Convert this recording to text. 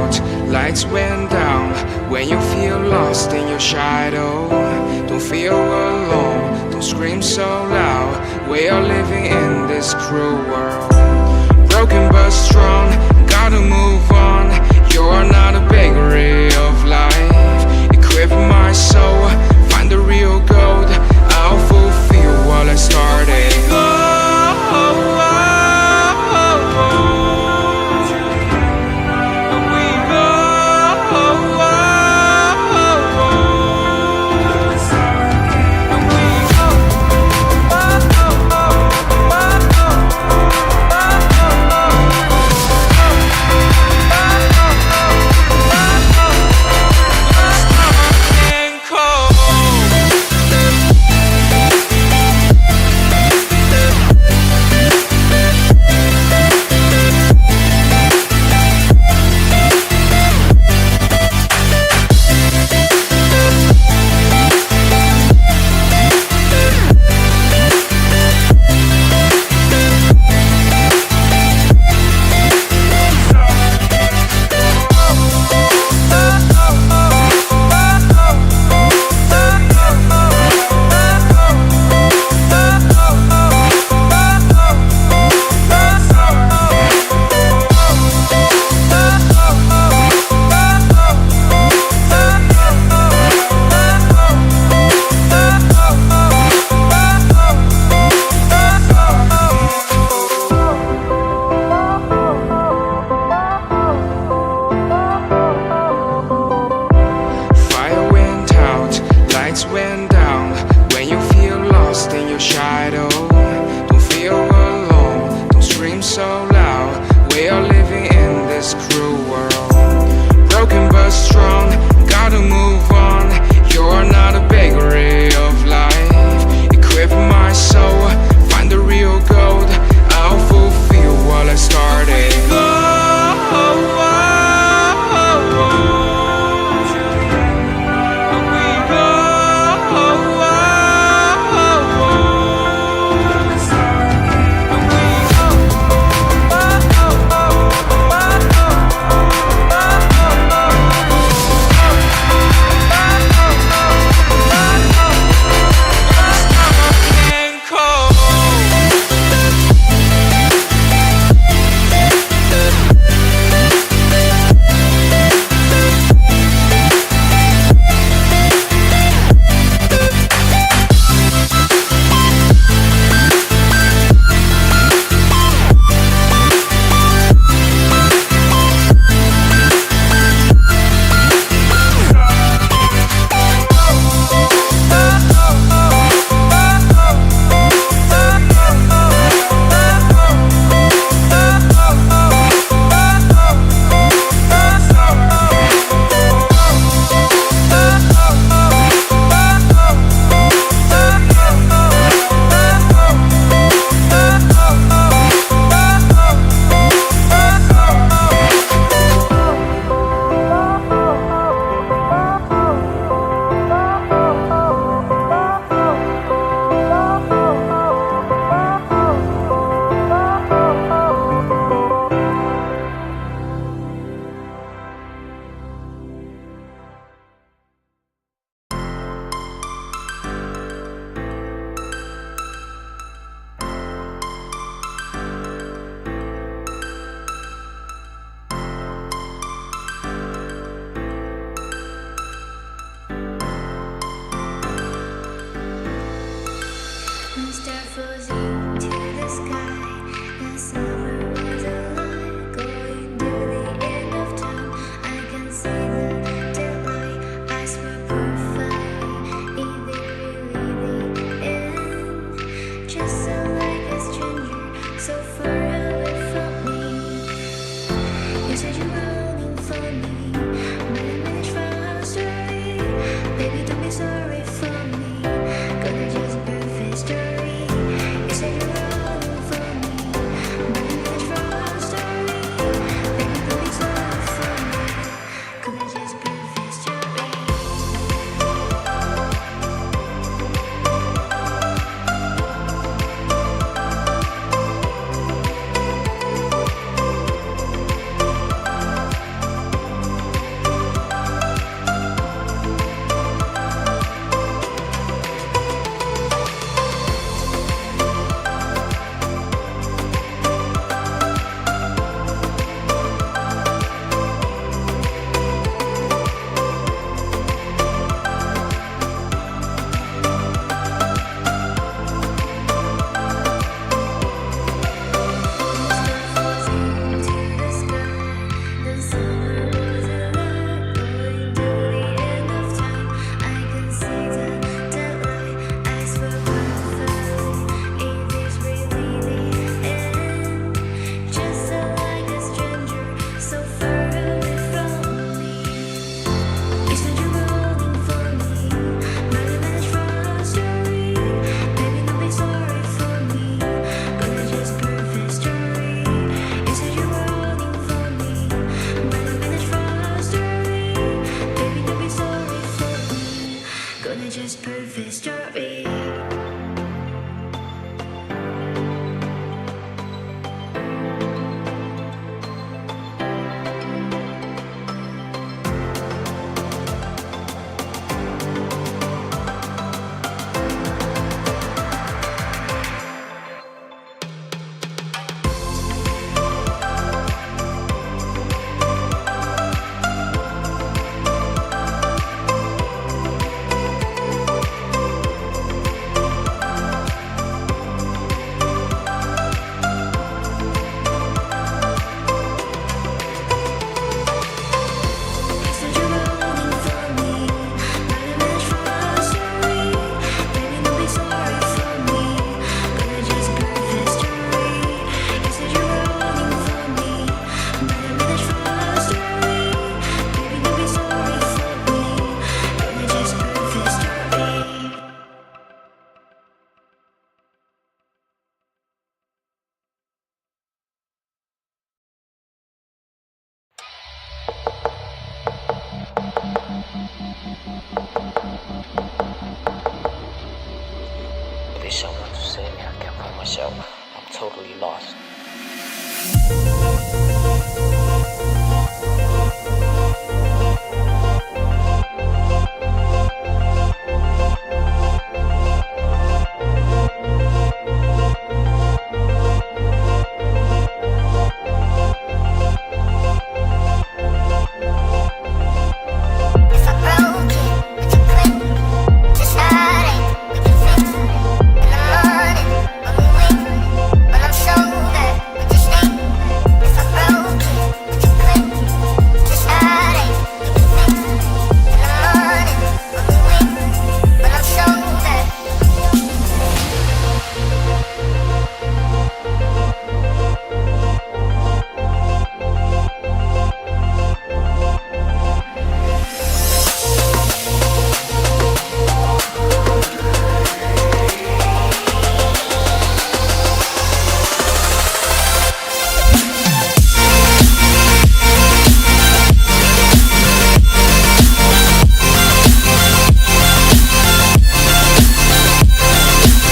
out, lights went down. When you feel lost in your shadow, don't feel alone, don't scream so loud. We are living in this cruel world, broken but strong, gotta move on. You're not a bakery of life, equip my soul, find the real gold. I'll fulfill what I started. Went down. When you feel lost in your shadow, don't feel alone, don't scream so loud. We are living in this cruel world, broken but strong, gotta move on. You're not a bakery of life, equip my soul, find the real gold. I'll fulfill what I started. Baby, don't be sorry for me, gonna just birth history. You say There's someone to save me. I can't find myself. I'm totally lost.